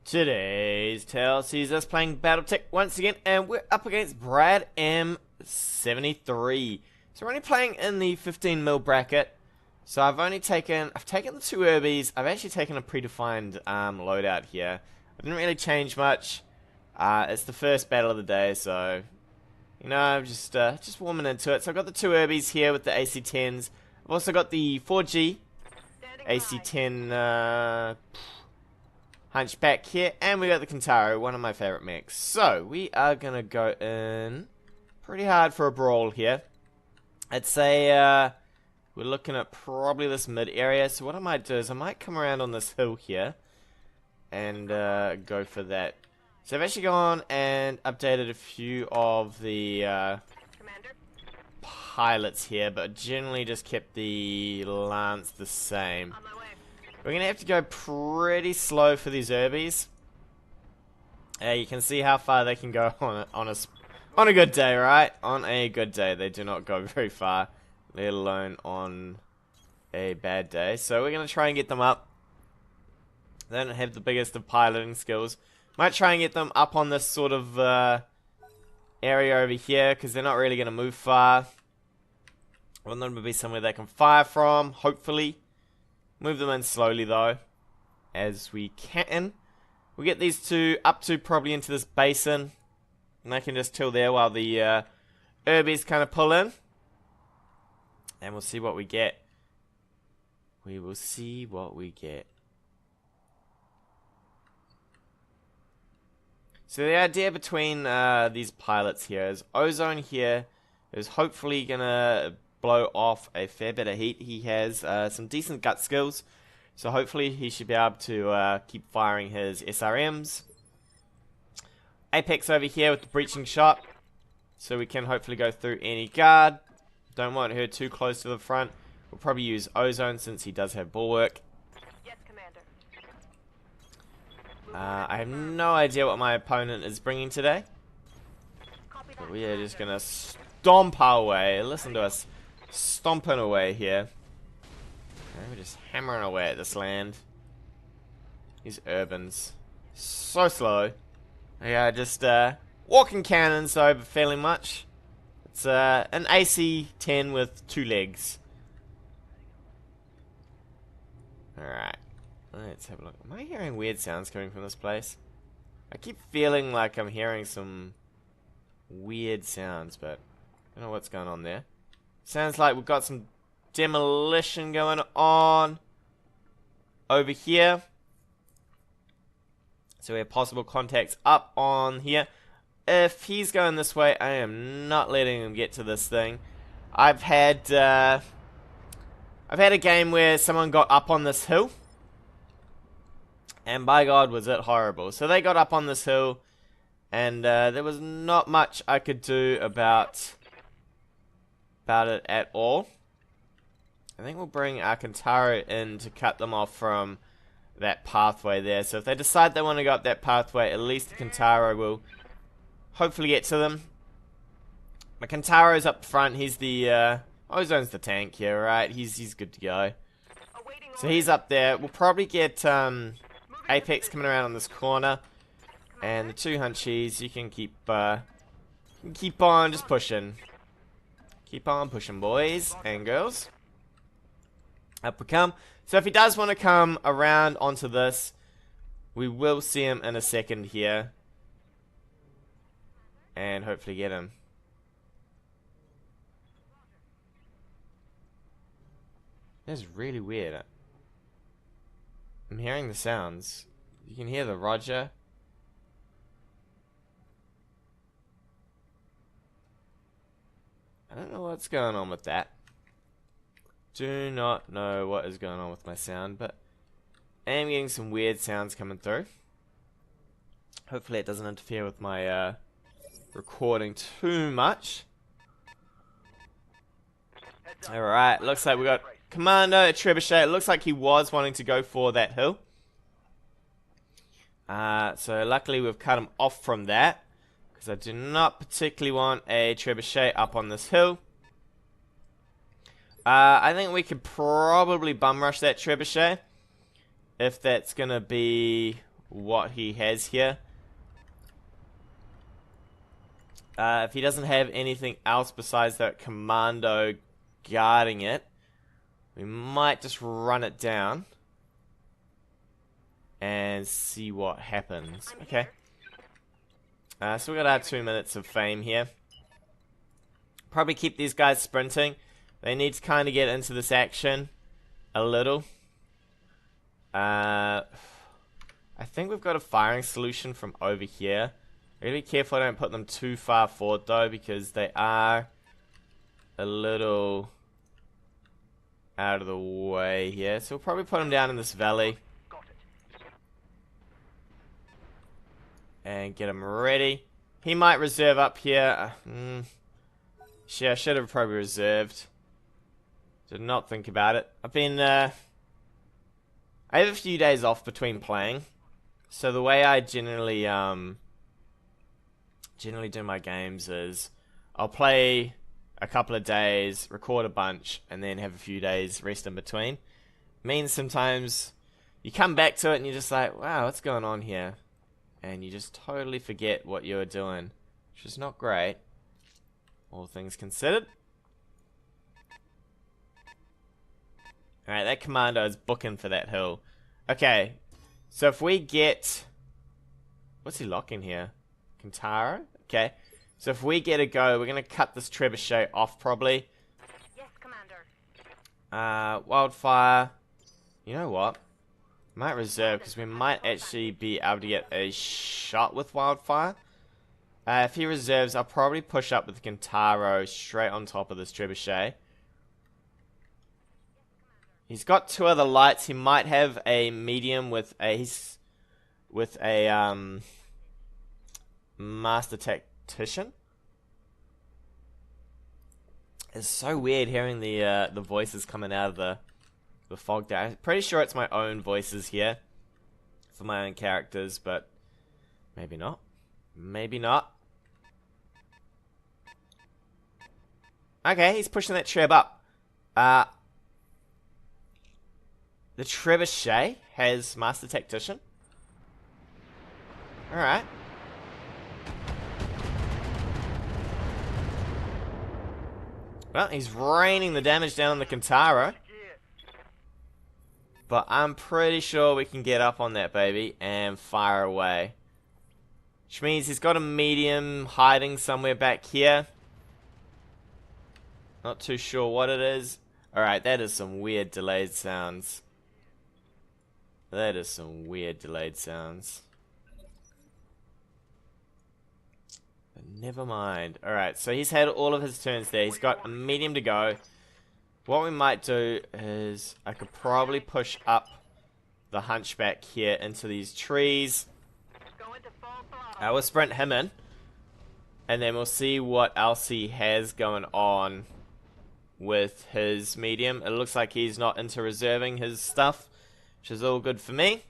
Today's tale sees us playing BattleTech once again, and we're up against Brad M73. So we're only playing in the 15 mil bracket. So I've taken the two Urbies. I've actually taken a predefined loadout here. I didn't really change much. It's the first battle of the day, so you know, I'm just warming into it. So I've got the two Urbies here with the AC-10s. I've also got the 4G AC-10 Hunchback here, and we got the Kintaro, one of my favorite mechs. So we are gonna go in pretty hard for a brawl here. I'd say we're looking at probably this mid area. So what I might do is I might come around on this hill here and go for that. So I've actually gone and updated a few of the pilots here, but generally just kept the Lance the same. We're going to have to go pretty slow for these Urbies. You can see how far they can go on a good day, right? On a good day, they do not go very far, let alone on a bad day. So we're going to try and get them up. They don't have the biggest of piloting skills. Might try and get them up on this sort of area over here, because they're not really going to move far. I want them to be somewhere they can fire from, hopefully. Move them in slowly though, as we can. We'll get these two up to probably into this basin, and they can just chill there while the Urbies kind of pull in. And we'll see what we get. We will see what we get. So the idea between these pilots here is Ozone here is hopefully going to blow off a fair bit of heat. He has some decent gut skills, so hopefully he should be able to keep firing his SRMs. Apex over here with the breaching shot, so we can hopefully go through any guard. Don't want her too close to the front. We'll probably use Ozone since he does have bulwark. Yes, Commander. I have no idea what my opponent is bringing today, but we are just gonna stomp our way. Listen to us stomping away here. Okay, we're just hammering away at this land. These urbans, so slow. Yeah, just walking cannons over fairly much. It's an AC-10 with 2 legs. Alright, let's have a look. Am I hearing weird sounds coming from this place? I keep feeling like I'm hearing some weird sounds, but I don't know what's going on there. Sounds like we've got some demolition going on over here. So we have possible contacts up on here. If he's going this way, I am not letting him get to this thing. I've had a game where someone got up on this hill, and by God was it horrible. So they got up on this hill, and there was not much I could do about it at all. I think we'll bring our Kintaro in to cut them off from that pathway there. So if they decide they want to go up that pathway, at least the Kintaro will hopefully get to them. My Kintaro's up front. He's the Ozone's the tank here, right? He's good to go. So he's up there. We'll probably get Apex coming around on this corner, and the 2 Hunchies. You can keep on just pushing. Keep on pushing, boys and girls. Up we come. So if he does want to come around onto this, we will see him in a second here, and hopefully get him. That's really weird. I'm hearing the sounds. You can hear the Roger. I don't know what's going on with that. Do not know what is going on with my sound, but I am getting some weird sounds coming through. Hopefully it doesn't interfere with my recording too much. Alright, looks like we got Commando, a Trebuchet. It looks like he was wanting to go for that hill. So luckily we've cut him off from that, because I do not particularly want a Trebuchet up on this hill. I think we could probably bum rush that Trebuchet, if that's going to be what he has here. If he doesn't have anything else besides that commando guarding it, we might just run it down and see what happens. Okay. So we got our 2 minutes of fame here. Probably keep these guys sprinting. They need to kind of get into this action a little. I think we've got a firing solution from over here. I gotta be careful I don't put them too far forward though, because they are a little out of the way here. So we'll probably put them down in this valley and get them ready. He might reserve up here. Yeah, I should have probably reserved. Did not think about it. I've been I have a few days off between playing, so the way I generally do my games is I'll play a couple of days, record a bunch, and then have a few days rest in between. Means sometimes you come back to it and you're just like, wow, what's going on here? And you just totally forget what you were doing, which is not great, all things considered. Alright, that commando is booking for that hill. Okay, so if we get... What's he locking here? Kintaro? Okay, so if we get a go, we're going to cut this trebuchet off probably. Yes, Commander. Wildfire. You know what? Might reserve, because we might actually be able to get a shot with Wildfire. If he reserves, I'll probably push up with Kintaro straight on top of this trebuchet. He's got two other lights. He might have a medium with a master tactician. It's so weird hearing the voices coming out of the fog there. I'm pretty sure it's my own voices here for my own characters, but maybe not. Maybe not. Okay, he's pushing that treb up. The trebuchet has master tactician. Alright. Well, he's raining the damage down on the Kintaro. But I'm pretty sure we can get up on that baby and fire away. Which means he's got a medium hiding somewhere back here. Not too sure what it is. Alright, that is some weird delayed sounds. That is some weird delayed sounds. But never mind. Alright, so he's had all of his turns there. He's got a medium to go. What we might do is I could probably push up the hunchback here into these trees. I will sprint him in. And then we'll see what else he has going on with his medium. It looks like he's not into reserving his stuff, which is all good for me,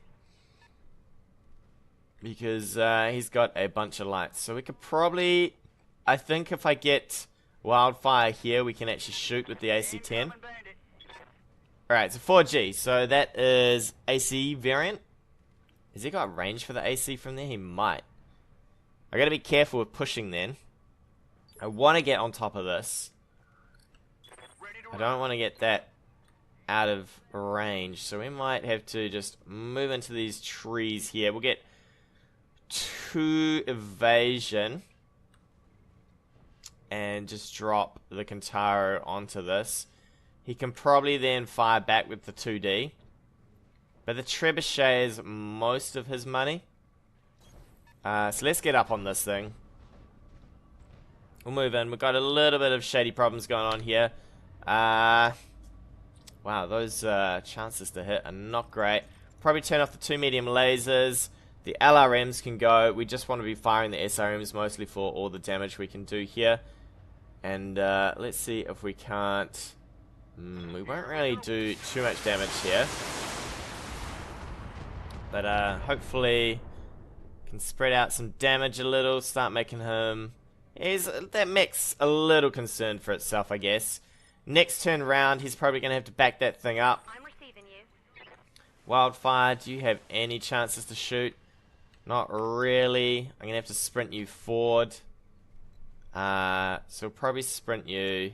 because he's got a bunch of lights. So we could probably, I think if I get Wildfire here, we can actually shoot with the AC-10. Alright, so 4G, so that is AC variant. Has he got range for the AC from there? He might. I gotta be careful with pushing then. I want to get on top of this. I don't want to get that out of range, so we might have to just move into these trees here. We'll get 2 evasion and just drop the Kintaro onto this. He can probably then fire back with the 2D, but the trebuchet is most of his money. So let's get up on this thing. We'll move in. We've got a little bit of shady problems going on here. Wow, those chances to hit are not great. Probably turn off the 2 medium lasers. The LRMs can go. We just want to be firing the SRMs mostly for all the damage we can do here. And let's see if we can't... we won't really do too much damage here. But hopefully can spread out some damage a little. Start making him... that mech's a little concerned for itself, I guess. Next turn round, he's probably going to have to back that thing up. I'm receiving you. Wildfire, do you have any chances to shoot? Not really. I'm gonna have to sprint you forward. So we'll probably sprint you.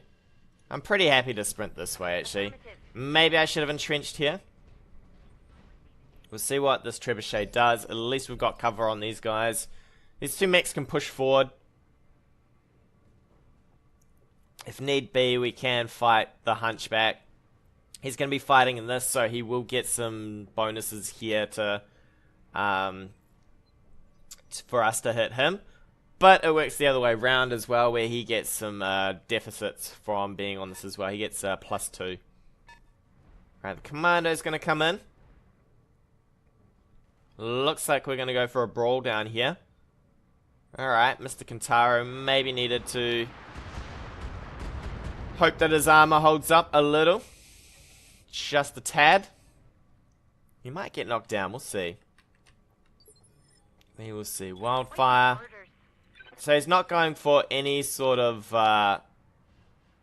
I'm pretty happy to sprint this way, actually. Maybe I should have entrenched here. We'll see what this trebuchet does. At least we've got cover on these guys. These two mechs can push forward. If need be, we can fight the hunchback. He's going to be fighting in this, so he will get some bonuses here to for us to hit him. But it works the other way around as well, where he gets some deficits from being on this as well. He gets +2. Right, the commando's going to come in. Looks like we're going to go for a brawl down here. Alright, Mr. Kentaro maybe needed to hope that his armor holds up a little. Just a tad. He might get knocked down, we'll see. We will see. Wildfire. So he's not going for any sort of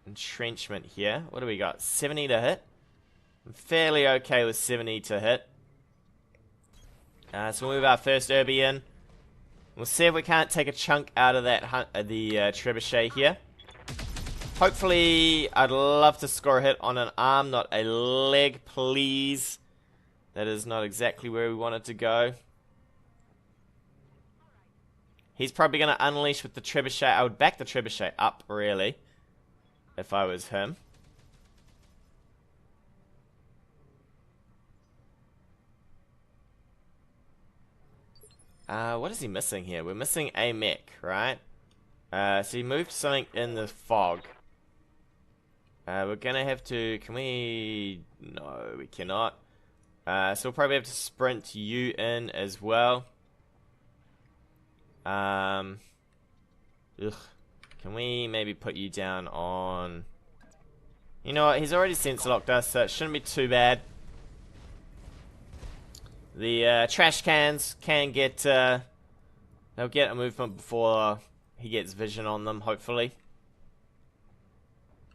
entrenchment here. What do we got? 70 to hit? I'm fairly okay with 70 to hit. So we'll move our first Urby in. We'll see if we can't take a chunk out of that trebuchet here. Hopefully, I'd love to score a hit on an arm, not a leg, please. That is not exactly where we want it to go. He's probably going to unleash with the trebuchet. I would back the trebuchet up, really, if I was him. What is he missing here? We're missing a mech, right? So he moved something in the fog. We're gonna have to... Can we... No, we cannot. So we'll probably have to sprint you in as well. Ugh. Can we maybe put you down on... You know what? He's already sense locked us, so it shouldn't be too bad. The trash cans can get... they'll get a movement before he gets vision on them, hopefully.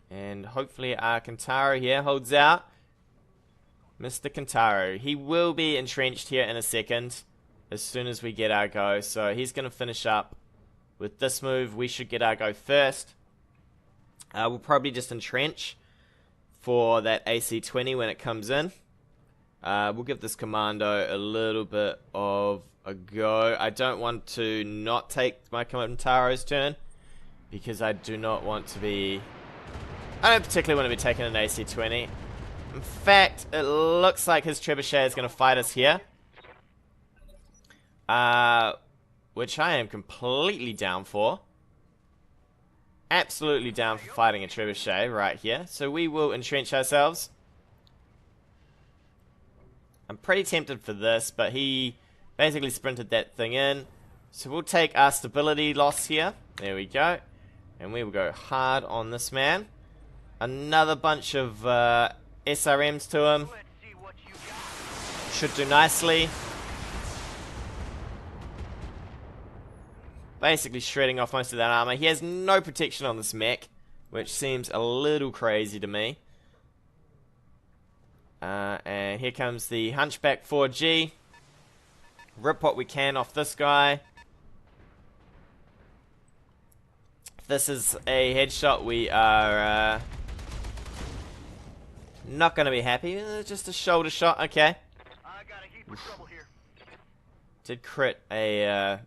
And hopefully our Kentaro here holds out. Mr. Kentaro. He will be entrenched here in a second, as soon as we get our go. So he's going to finish up with this move. We should get our go first. We'll probably just entrench for that AC-20 when it comes in. We'll give this commando a little bit of a go. I don't want to not take my Kentaro's turn, because I do not want to be... I don't particularly want to be taking an AC-20. In fact, it looks like his trebuchet is going to fight us here. Which I am completely down for. Absolutely down for fighting a trebuchet right here. So we will entrench ourselves. I'm pretty tempted for this, but he basically sprinted that thing in. So we'll take our stability loss here. There we go. And we will go hard on this man. Another bunch of SRMs to him. Should do nicely. Basically shredding off most of that armor. He has no protection on this mech, which seems a little crazy to me. And here comes the Hunchback 4G. Rip what we can off this guy. If this is a headshot, we are not going to be happy. Just a shoulder shot, okay. I got a heap of trouble here. Did crit a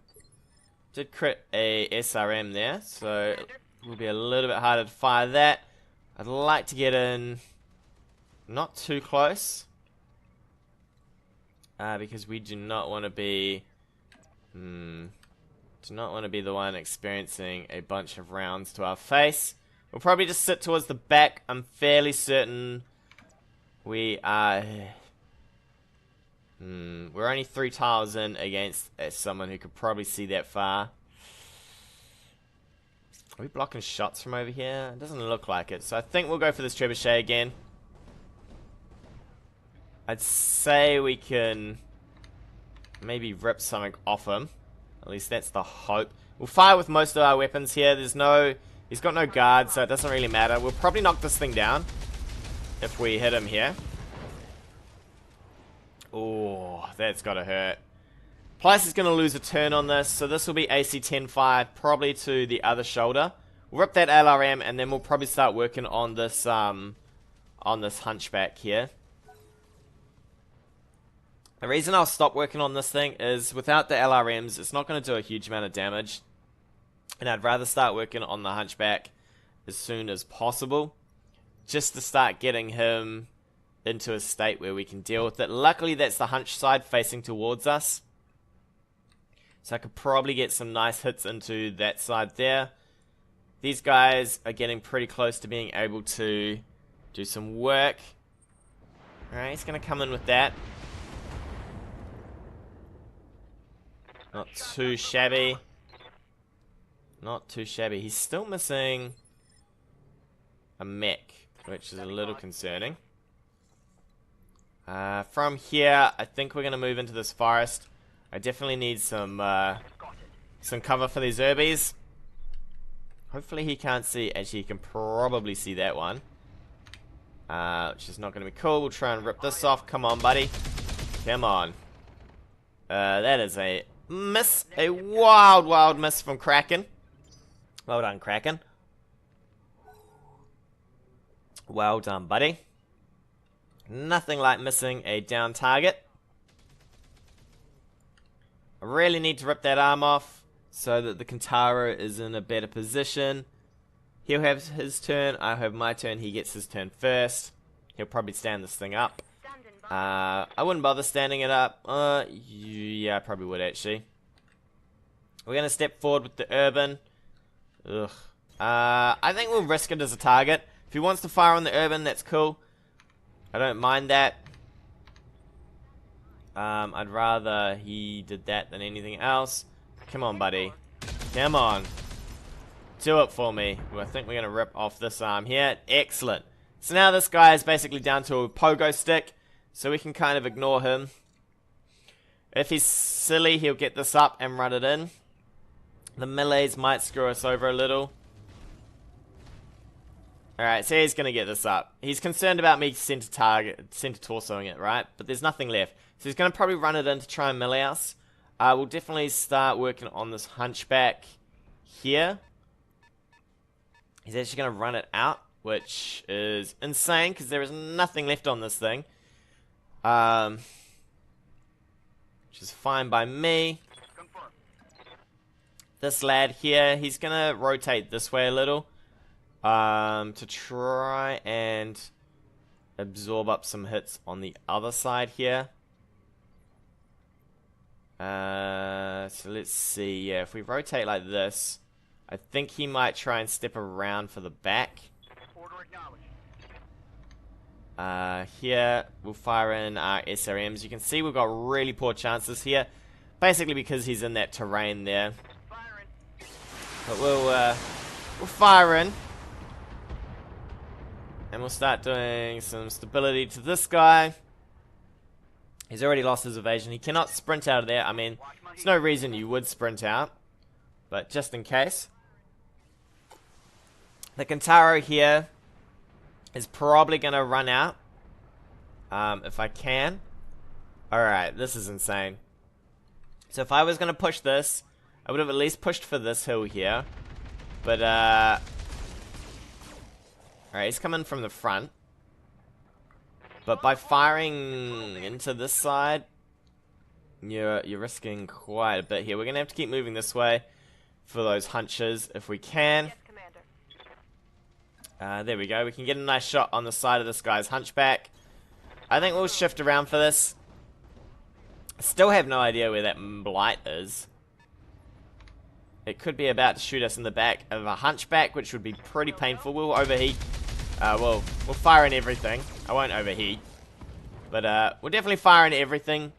SRM there, so it will be a little bit harder to fire that. I'd like to get in not too close, because we do not want to be the one experiencing a bunch of rounds to our face. We'll probably just sit towards the back. I'm fairly certain we are... we're only 3 tiles in against someone who could probably see that far. Are we blocking shots from over here? It doesn't look like it. So I think we'll go for this trebuchet again. I'd say we can maybe rip something off him. At least that's the hope. We'll fire with most of our weapons here. He's got no guard, so it doesn't really matter. We'll probably knock this thing down if we hit him here. Oh, that's gotta hurt. Plyce is going to lose a turn on this, so this will be AC 10-5, probably to the other shoulder. We'll rip that LRM, and then we'll probably start working on this hunchback here. The reason I'll stop working on this thing is without the LRMs, it's not going to do a huge amount of damage. And I'd rather start working on the hunchback as soon as possible, just to start getting him into a state where we can deal with it. Luckily, that's the hunch side facing towards us. So I could probably get some nice hits into that side there. These guys are getting pretty close to being able to do some work. Alright, he's going to come in with that. Not too shabby. Not too shabby. He's still missing a mech, which is a little concerning. From here, I think we're going to move into this forest. I definitely need some cover for these herbies. Hopefully he can't see. Actually, he can probably see that one. Which is not going to be cool. We'll try and rip this off. Come on, buddy. Come on. That is a miss. A wild, wild miss from Kraken. Well done, Kraken. Well done, buddy. Nothing like missing a down target. I really need to rip that arm off so that the Kintaro is in a better position. He'll have his turn. I'll have my turn. He gets his turn first. He'll probably stand this thing up. I wouldn't bother standing it up. Yeah, I probably would actually. We're going to step forward with the Urban. Ugh. I think we'll risk it as a target. If he wants to fire on the Urban, that's cool. I don't mind that. I'd rather he did that than anything else. Come on, buddy. Come on. Do it for me. I think we're going to rip off this arm here. Excellent. So now this guy is basically down to a pogo stick. So we can kind of ignore him. If he's silly, he'll get this up and run it in. The melees might screw us over a little. Alright, so he's going to get this up. He's concerned about me center torsoing it, right? But there's nothing left. So he's going to probably run it in to try and melee us. We'll definitely start working on this hunchback here. He's actually going to run it out, which is insane because there is nothing left on this thing. Which is fine by me. This lad here, he's going to rotate this way a little. To try and absorb up some hits on the other side here. So let's see. Yeah, if we rotate like this, I think he might try and step around for the back. Here, we'll fire in our SRMs. You can see we've got really poor chances here. Basically because he's in that terrain there. But we'll fire in. And we'll start doing some stability to this guy. He's already lost his evasion. He cannot sprint out of there. I mean, there's no reason you would sprint out. But just in case. The Kintaro here is probably going to run out. If I can. Alright, this is insane. So if I was going to push this, I would have at least pushed for this hill here. But, alright, he's coming from the front. But by firing into this side, you're risking quite a bit here. We're going to have to keep moving this way for those hunches if we can. There we go. We can get a nice shot on the side of this guy's hunchback. I think we'll shift around for this. I still have no idea where that blight is. It could be about to shoot us in the back of a hunchback, which would be pretty painful. We'll overheat. We'll fire in everything. I won't overheat. But we'll definitely fire in everything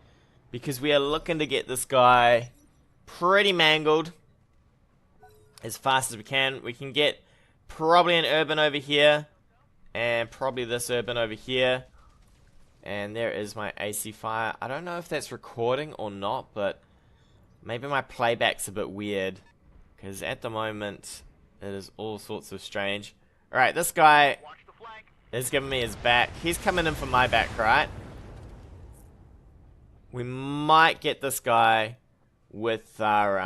because we are looking to get this guy pretty mangled as fast as we can. We can get probably an urban over here and probably this urban over here. And there is my AC fire. I don't know if that's recording or not, but maybe my playback's a bit weird because at the moment it is all sorts of strange. Alright, this guy is giving me his back. He's coming in for my back, right? We might get this guy with our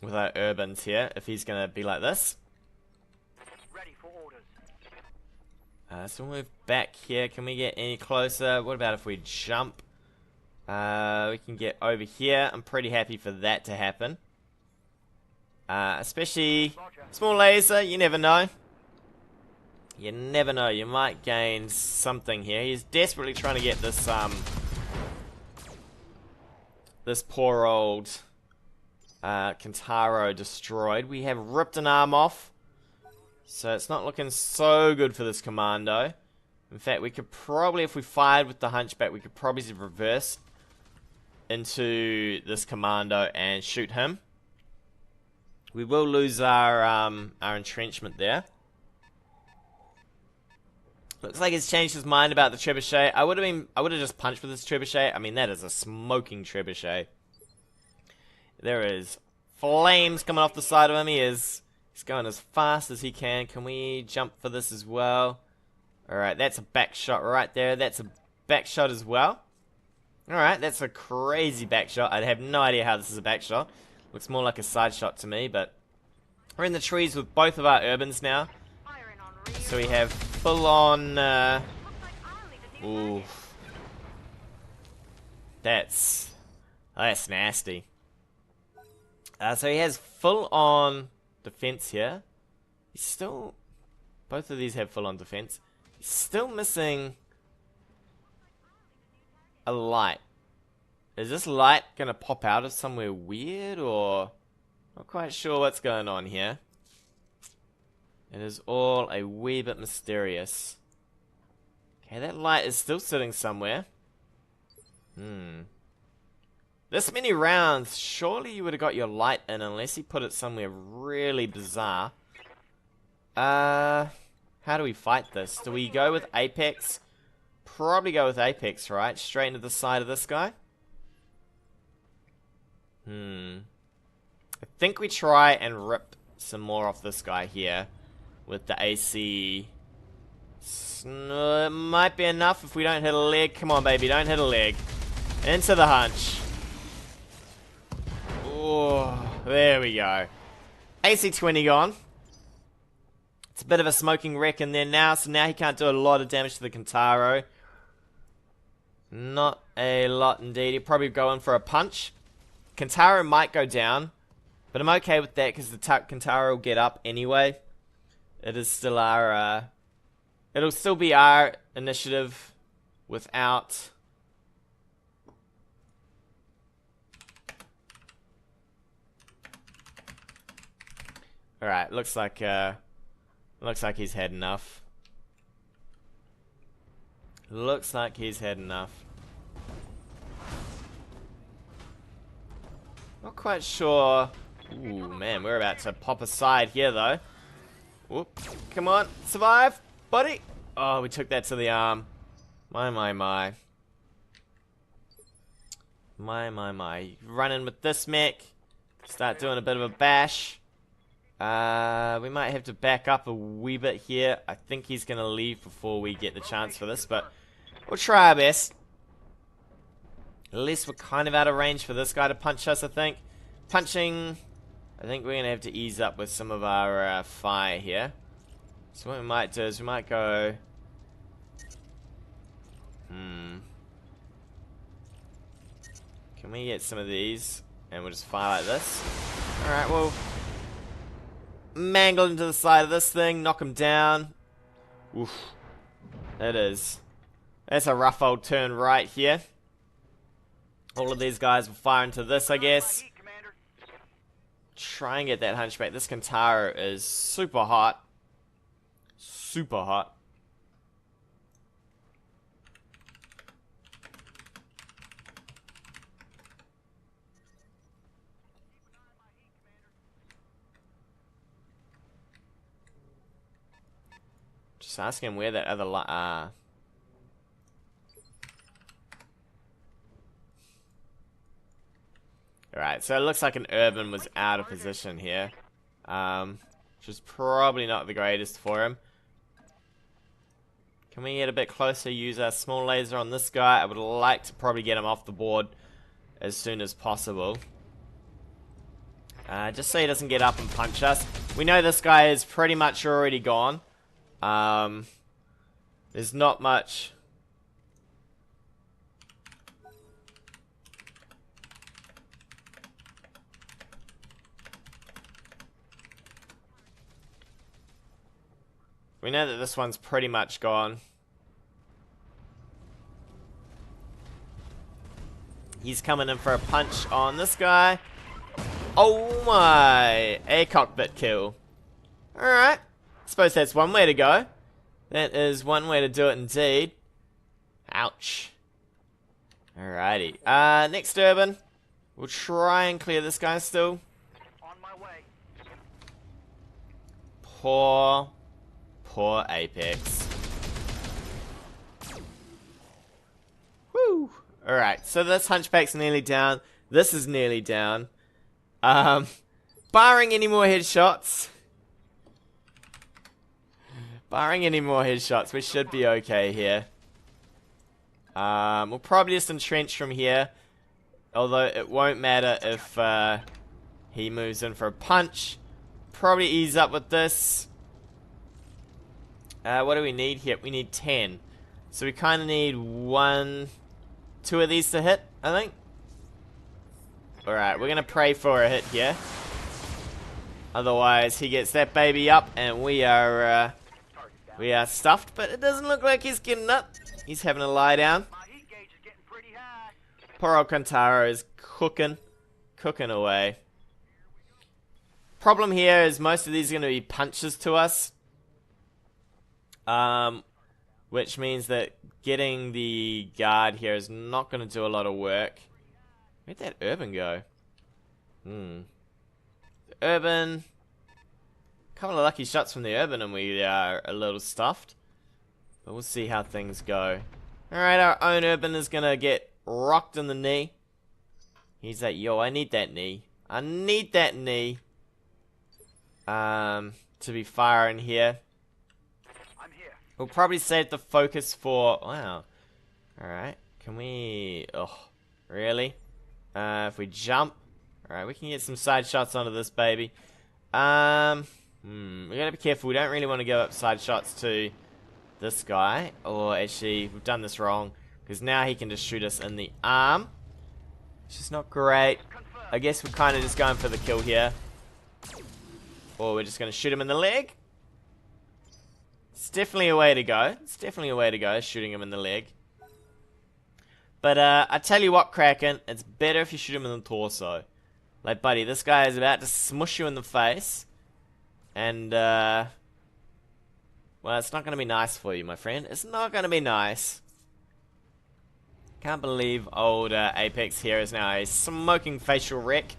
urbans here, if he's gonna be like this. Ready for orders. So we'll move back here. Can we get any closer? What about if we jump? We can get over here. I'm pretty happy for that to happen. Especially small laser, you never know. You never know, you might gain something here. He's desperately trying to get this, this poor old, Kentaro destroyed. We have ripped an arm off, so it's not looking so good for this commando. In fact, we could probably, if we fired with the Hunchback, we could probably reverse into this commando and shoot him. We will lose our entrenchment there. Looks like he's changed his mind about the trebuchet. I would have just punched with this trebuchet. I mean, that is a smoking trebuchet. There is flames coming off the side of him. He's going as fast as he can. Can we jump for this as well? Alright, that's a back shot right there. That's a back shot as well. Alright, that's a crazy back shot. I have no idea how this is a back shot. Looks more like a side shot to me, but we're in the trees with both of our urbans now. So we have full on, ooh. That's nasty. So he has full on defense here. He's still, both of these have full on defense. He's still missing a light. Is this light gonna pop out of somewhere weird, or not quite sure what's going on here. It is all a wee bit mysterious. Okay, that light is still sitting somewhere. This many rounds, surely you would have got your light in unless he put it somewhere really bizarre. How do we fight this? Do we go with Apex? Probably go with Apex, right? Straight into the side of this guy. I think we try and rip some more off this guy here with the AC. It might be enough if we don't hit a leg. Come on, baby, don't hit a leg. Into the hunch. Oh, there we go. AC 20 gone. It's a bit of a smoking wreck in there now, so now he can't do a lot of damage to the Kentaro. Not a lot indeed. He'll probably go in for a punch. Kentaro might go down, but I'm okay with that because the Kentaro will get up anyway. It is still our, it'll still be our initiative without... Alright, looks like he's had enough. Looks like he's had enough. Not quite sure. Ooh, man, we're about to pop aside here, though. Whoop. Come on, survive, buddy. Oh, we took that to the arm. My. Run in with this mech. Start doing a bit of a bash. We might have to back up a wee bit here. I think he's going to leave before we get the chance for this, but we'll try our best. At least we're kind of out of range for this guy to punch us, I think. Punching, I think we're going to have to ease up with some of our fire here. So what we might do is we might go... Can we get some of these? And we'll just fire like this. Alright, well... mangle into the side of this thing, knock him down. Oof. That is. That's a rough old turn right here. All of these guys will fire into this, I guess. Try and get that hunchback. This Kentaro is super hot. Super hot. Just ask him where that other light. Alright, so it looks like an urban was out of position here. Which is probably not the greatest for him. Can we get a bit closer, use our small laser on this guy? I would like to probably get him off the board as soon as possible. Just so he doesn't get up and punch us. We know this guy is pretty much already gone. There's not much. We know that this one's pretty much gone. He's coming in for a punch on this guy. Oh my! A cockpit kill. Alright. Suppose that's one way to go. That is one way to do it indeed. Ouch. Alrighty. Next urban. We'll try and clear this guy still. On my way. Poor Apex. Woo! Alright, so this Hunchback's nearly down. This is nearly down. Barring any more headshots. We should be okay here. We'll probably just entrench from here. Although it won't matter if he moves in for a punch. Probably ease up with this. What do we need here? We need 10. So we kind of need 2 of these to hit, I think. Alright, we're going to pray for a hit here. Otherwise, he gets that baby up and we are stuffed. But it doesn't look like he's getting up. He's having a lie down. My heat gauge is getting pretty high. Poor old Kantaro is cooking away. Problem here is most of these are going to be punches to us. Which means that getting the guard here is not going to do a lot of work. Where'd that urban go? The urban. A couple of lucky shots from the urban and we are a little stuffed. But we'll see how things go. Alright, our own urban is going to get rocked in the knee. He's like, yo, I need that knee. I need that knee. To be firing here. We'll probably save the focus for... Wow. Alright. Can we... Oh, really? If we jump... Alright, we can get some side shots onto this baby. We gotta be careful. We don't really want to go up side shots to this guy. Or actually, we've done this wrong. Because now he can just shoot us in the arm. Which is not great. I guess we're kind of just going for the kill here. Or we're just going to shoot him in the leg. It's definitely a way to go. It's definitely a way to go, shooting him in the leg. But I tell you what, Kraken, it's better if you shoot him in the torso. Like, buddy, this guy is about to smush you in the face. And, well, it's not going to be nice for you, my friend. It's not going to be nice. Can't believe old Apex here is now a smoking facial wreck.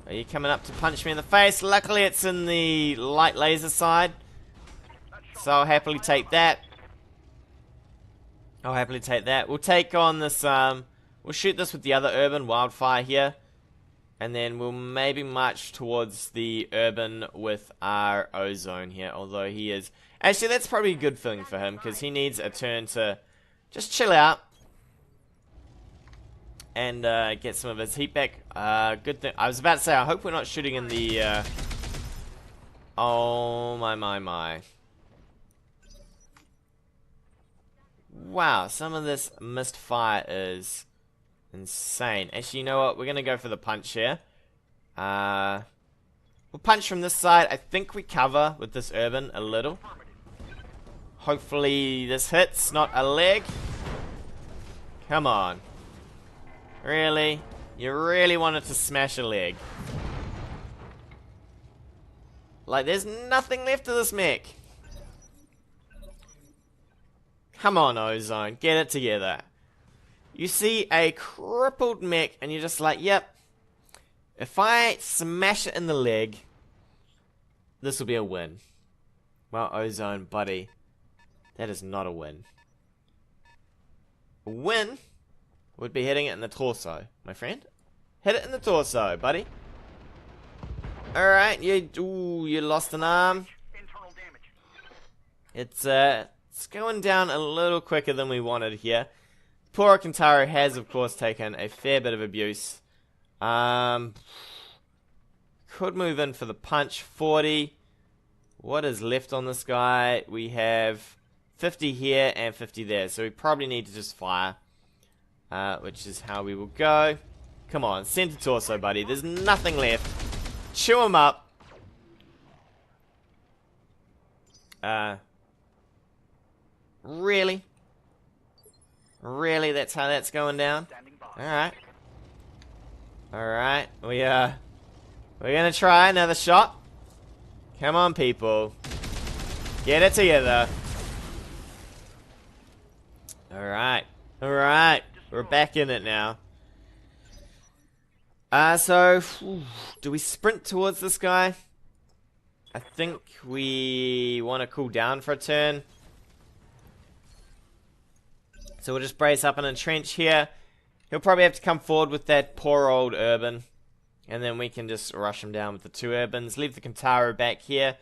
Are you coming up to punch me in the face? Luckily, it's in the light laser side. So I'll happily take that. We'll take on this, we'll shoot this with the other urban, Wildfire here. And then we'll maybe march towards the urban with our ozone here. Although he is... Actually, that's probably a good thing for him, because he needs a turn to just chill out. And get some of his heat back. Good thing. I was about to say, I hope we're not shooting in the... Oh, my. Wow, some of this missed fire is insane. Actually, you know what? We're going to go for the punch here. We'll punch from this side. I think we cover with this urban a little. Hopefully this hits, not a leg. Come on. Really? You really wanted to smash a leg? Like, there's nothing left of this mech. Come on, Ozone. Get it together. You see a crippled mech, and you're just like, yep. If I smash it in the leg, this will be a win. Well, Ozone, buddy, that is not a win. A win would be hitting it in the torso, my friend. Hit it in the torso, buddy. Alright, you lost an arm. Internal damage. It's going down a little quicker than we wanted here. Poor Kintaro has, of course, taken a fair bit of abuse. could move in for the punch. 40. What is left on this guy? We have 50 here and 50 there. So we probably need to just fire. Which is how we will go. Come on, center torso, buddy. There's nothing left. Chew him up. Really? Really? That's how that's going down? Alright. Alright. We're gonna try another shot. Come on, people. Get it together. Alright. Alright. We're back in it now. Do we sprint towards this guy? I think we want to cool down for a turn. So we'll just brace up and entrench here. He'll probably have to come forward with that poor old Urban. And then we can just rush him down with the 2 Urbans. Leave the Kentaro back here.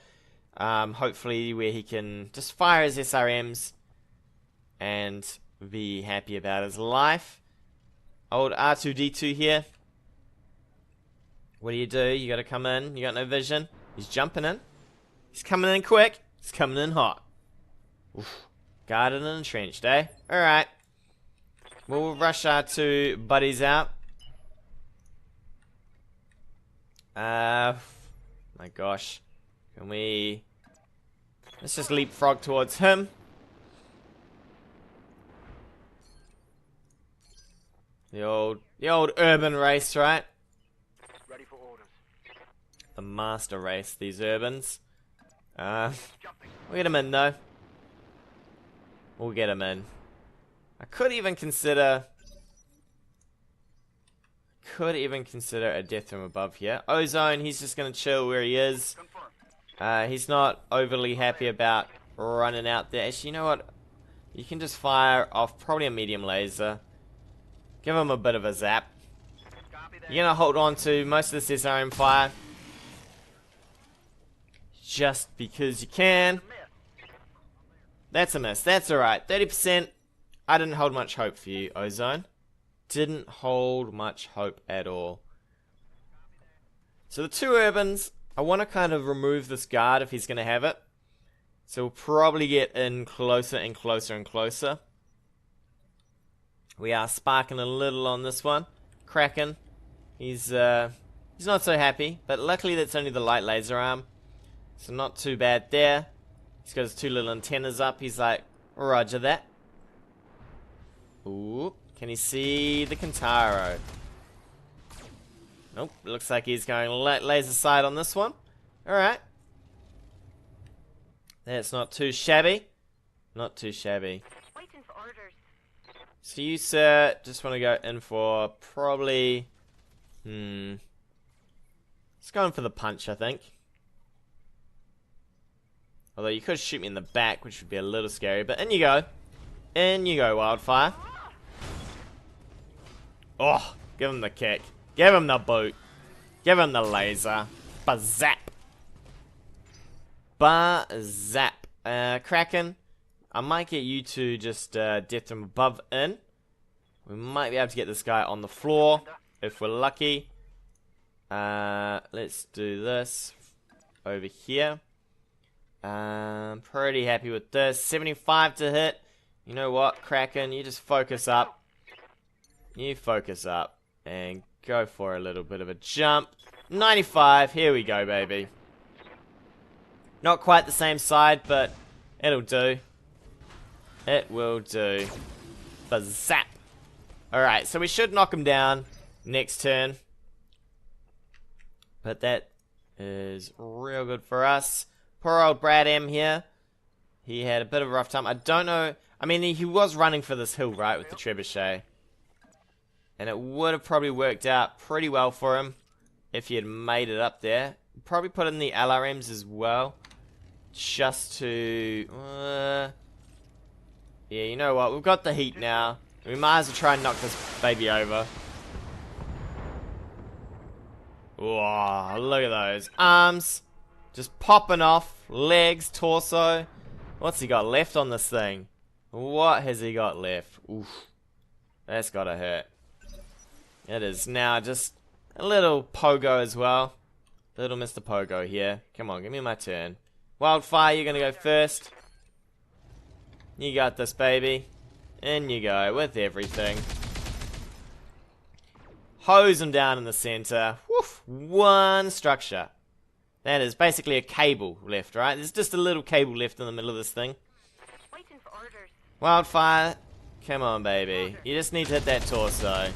Hopefully where he can just fire his SRMs. And be happy about his life. Old R2-D2 here. What do? You gotta come in. You got no vision. He's jumping in. He's coming in quick. He's coming in hot. Oof. Guarded and entrenched, eh? Alright. We'll rush our 2 buddies out. My gosh. Can we... Let's just leapfrog towards him. The old urban race, right? Ready for orders. The master race, these urbans. We'll get him in though. We'll get him in. I could even consider a death from above here. Ozone, he's just gonna chill where he is. He's not overly happy about running out there. Actually, you know what? You can just fire off probably a medium laser. Give him a bit of a zap. You're gonna hold on to most of this SRM fire. Just because you can. That's a miss. That's alright. 30%. I didn't hold much hope for you, Ozone. Didn't hold much hope at all. So the 2 Urbans, I want to kind of remove this guard if he's going to have it. So we'll probably get in closer and closer and closer. We are sparking a little on this one. Kraken. He's not so happy, but luckily that's only the light laser arm. So not too bad there. He's got his 2 little antennas up. He's like, roger that. Ooh, can he see the Kentaro? Nope, looks like he's going laser side on this one. Alright. That's not too shabby. Not too shabby. Waiting for orders. So you, sir, just want to go in for probably... Let's go in for the punch, I think. Although you could shoot me in the back, which would be a little scary. But in you go. In you go, Wildfire. Oh, give him the kick. Give him the boot. Give him the laser. Bazap. Bazap. Kraken. I might get you to just death from above in. We might be able to get this guy on the floor if we're lucky. Let's do this over here. Pretty happy with this. 75 to hit. You know what, Kraken? You just focus up. You focus up and go for a little bit of a jump. 95. Here we go, baby. Not quite the same side, but it'll do. It will do. Bazap. Alright, so we should knock him down next turn. But that is real good for us. Poor old Brad M here. He had a bit of a rough time. I don't know. I mean, he was running for this hill, right, with the trebuchet. And it would have probably worked out pretty well for him if he had made it up there. Probably put in the LRMs as well. Just to... yeah, you know what? We've got the heat now. We might as well try and knock this baby over. Whoa, look at those. Arms. Just popping off. Legs, torso. What's he got left on this thing? What has he got left? Oof. That's gotta hurt. It is now just a little pogo as well. Little Mr. Pogo here. Come on, give me my turn. Wildfire, you're gonna go first. You got this, baby. In you go with everything. Hose them down in the center. Woof! One structure. That is basically a cable left, right? There's just a little cable left in the middle of this thing. Waiting for orders. Wildfire, come on, baby. You just need to hit that torso.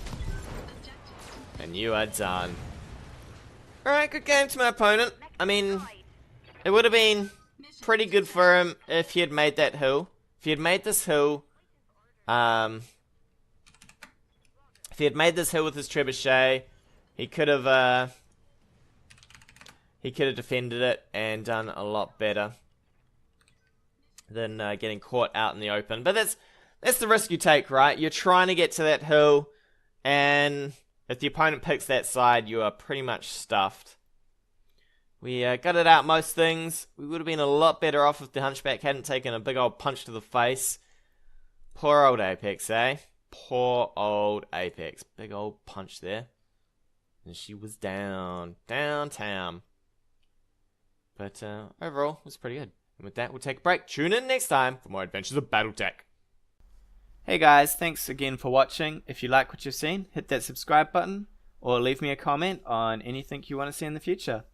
And you are done. Alright, good game to my opponent. I mean, it would have been pretty good for him if he had made that hill. If he had made this hill, if he had made this hill with his trebuchet, he could have defended it and done a lot better than getting caught out in the open. But that's the risk you take, right? You're trying to get to that hill, and if the opponent picks that side, you are pretty much stuffed. We gutted out most things. We would have been a lot better off if the Hunchback hadn't taken a big old punch to the face. Poor old Apex, eh? Poor old Apex. Big old punch there. And she was downtown. But overall, it was pretty good. And with that, we'll take a break. Tune in next time for more adventures of BattleTech. Hey guys, thanks again for watching. If you like what you've seen, hit that subscribe button or leave me a comment on anything you want to see in the future.